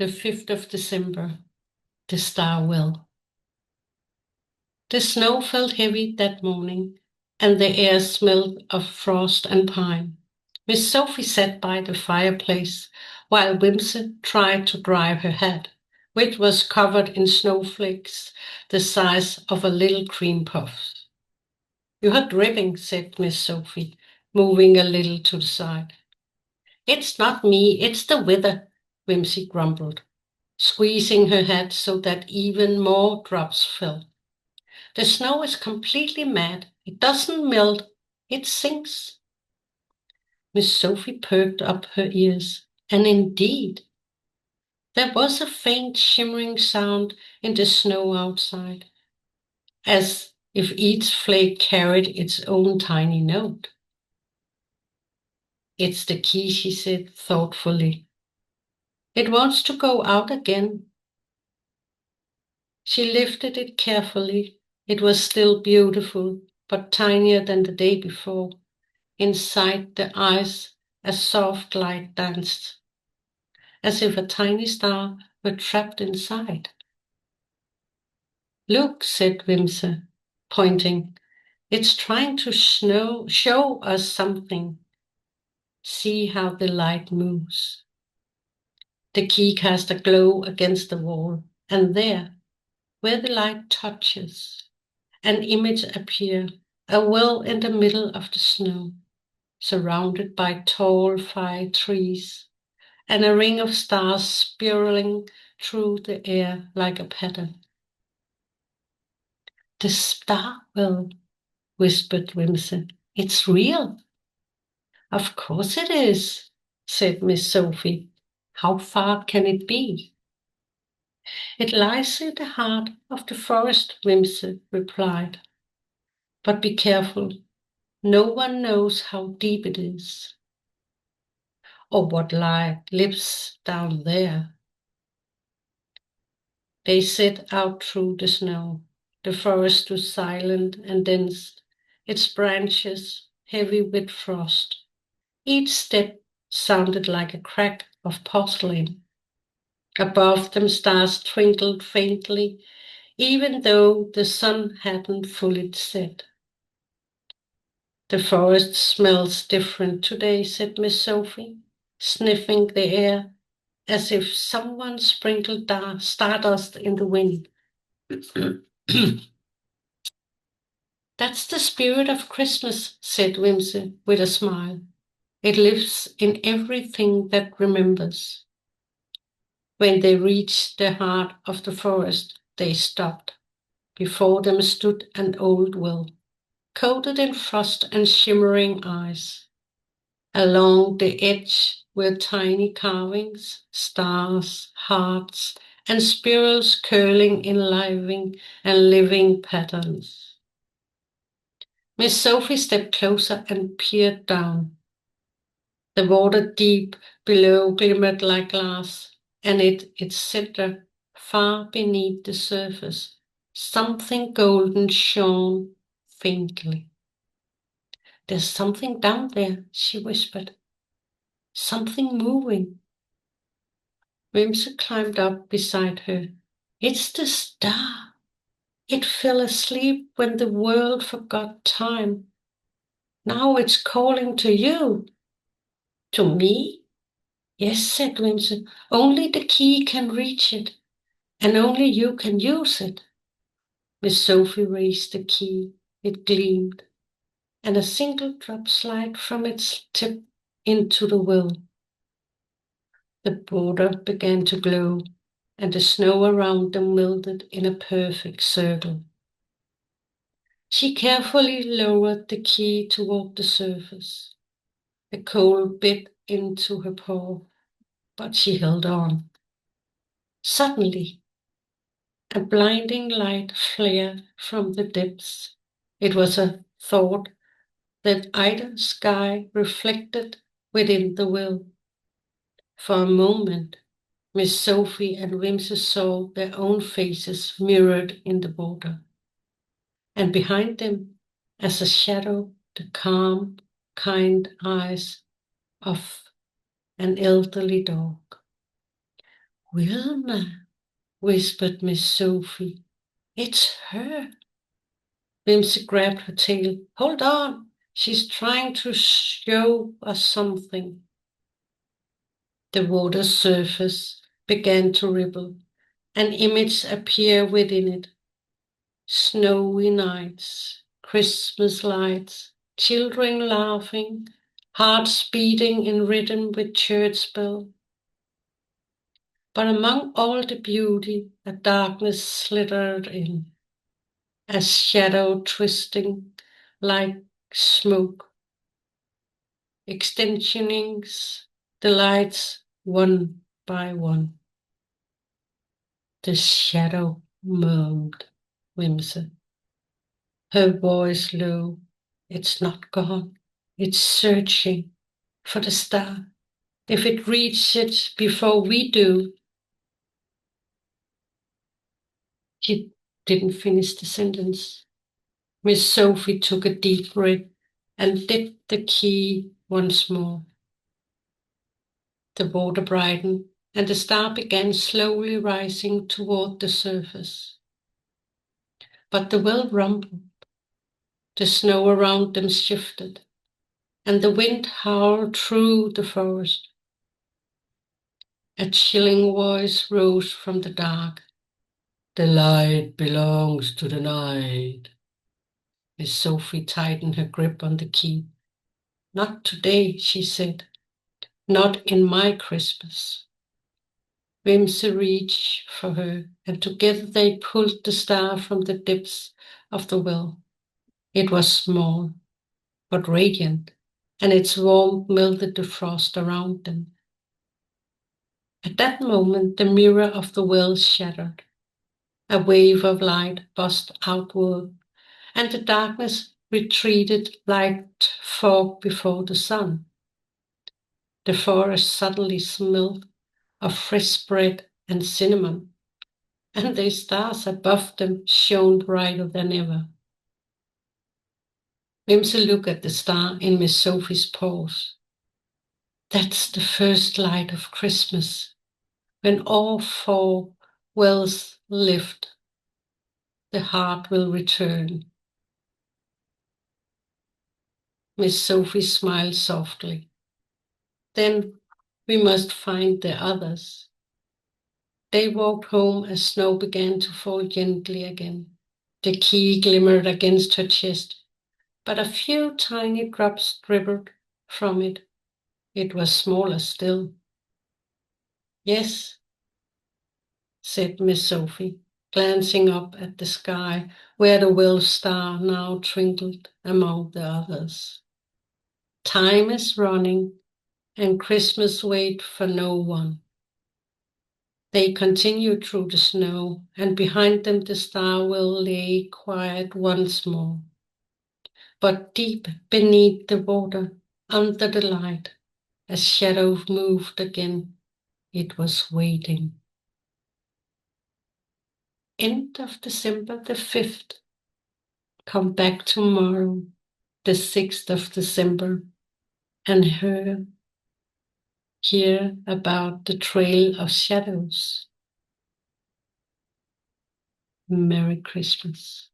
the 5th of December, the star well. The snow felt heavy that morning, and the air smelled of frost and pine. Miss Sofie sat by the fireplace while Wimsey tried to dry her hat, which was covered in snowflakes the size of a little cream puff. "You're dripping," said Miss Sofie, moving a little to the side. "It's not me, it's the weather," Wimsey grumbled, squeezing her hat so that even more drops fell. "The snow is completely mad. It doesn't melt, it sinks." Miss Sofie perked up her ears, and indeed, there was a faint shimmering sound in the snow outside, as if each flake carried its own tiny note. "It's the key," she said thoughtfully. "It wants to go out again." She lifted it carefully. It was still beautiful, but tinier than the day before. Inside the eyes, a soft light danced, as if a tiny star were trapped inside. "Look," said Wimsey, pointing. "It's trying to show us something. See how the light moves." The key cast a glow against the wall, and there, where the light touches, an image appeared, a well in the middle of the snow, surrounded by tall fir trees, and a ring of stars spiraling through the air like a pattern. "The star well," whispered Wimsey. "It's real." "Of course it is," said Miss Sofie. "How far can it be?" "It lies in the heart of the forest," Wimsey replied. "But be careful. No one knows how deep it is, or what lives down there." They set out through the snow. The forest was silent and dense, its branches heavy with frost. Each step sounded like a crack of porcelain. Above them stars twinkled faintly, even though the sun hadn't fully set. "The forest smells different today," said Miss Sofie, sniffing the air as if someone sprinkled stardust in the wind. "That's the spirit of Christmas," said Wimsey with a smile. "It lives in everything that remembers." When they reached the heart of the forest, they stopped. Before them stood an old well, coated in frost and shimmering ice. Along the edge were tiny carvings, stars, hearts, and spirals curling in living patterns. Miss Sofie stepped closer and peered down. The water deep below glimmered like glass, and at its center, far beneath the surface, something golden shone faintly. "There's something down there," she whispered. "Something moving." Wimsey climbed up beside her. "It's the star. It fell asleep when the world forgot time. Now it's calling to you." "To me?" "Yes," said Wimsey. "Only the key can reach it, and only you can use it." Miss Sofie raised the key. It gleamed, and a single drop slid from its tip into the well. The border began to glow, and the snow around them melted in a perfect circle. She carefully lowered the key toward the surface. The cold bit into her paw, but she held on. Suddenly, a blinding light flared from the depths. It was a thought that either sky reflected within the well. For a moment, Miss Sofie and Wimsey saw their own faces mirrored in the border, and behind them, as a shadow, the calm, kind eyes of an elderly dog. Wilma, whispered Miss Sofie. It's her. Whimsy grabbed her tail. Hold on, she's trying to show us something. The water's surface began to ripple. An image appeared within it. Snowy nights, Christmas lights, children laughing, hearts beating in rhythm with church bell. But among all the beauty, a darkness slithered in, a shadow twisting like smoke, extensioning the lights one by one. The shadow moaned, Whimsy, her voice low. It's not gone. It's searching for the star. If it reaches it before we do. She didn't finish the sentence. Miss Sofie took a deep breath and dipped the key once more. The water brightened, and the star began slowly rising toward the surface. But the well rumbled, the snow around them shifted, and the wind howled through the forest. A chilling voice rose from the dark. The light belongs to the night. Miss Sofie tightened her grip on the key. Not today, she said. Not in my Christmas. Whimsy reached for her, and together they pulled the star from the depths of the well. It was small, but radiant, and its warmth melted the frost around them. At that moment, the mirror of the well shattered. A wave of light buzzed outward, and the darkness retreated like fog before the sun. The forest suddenly smelled of fresh bread and cinnamon, and the stars above them shone brighter than ever. Whimsy looked at the star in Miss Sophie's paws. That's the first light of Christmas, when all four wells lift. The heart will return. Miss Sophie smiled softly. Then we must find the others. They walked home as snow began to fall gently again. The key glimmered against her chest, but a few tiny drops dribbled from it. It was smaller still. Yes, said Miss Sofie, glancing up at the sky where the well star now twinkled among the others. Time is running, and Christmas waits for no one. They continued through the snow, and behind them the star well lay quiet once more. But deep beneath the water, under the light, a shadow moved again. It was waiting. End of December the 5th. Come back tomorrow, the 6th of December, and hear about the Trail of Shadows. Merry Christmas.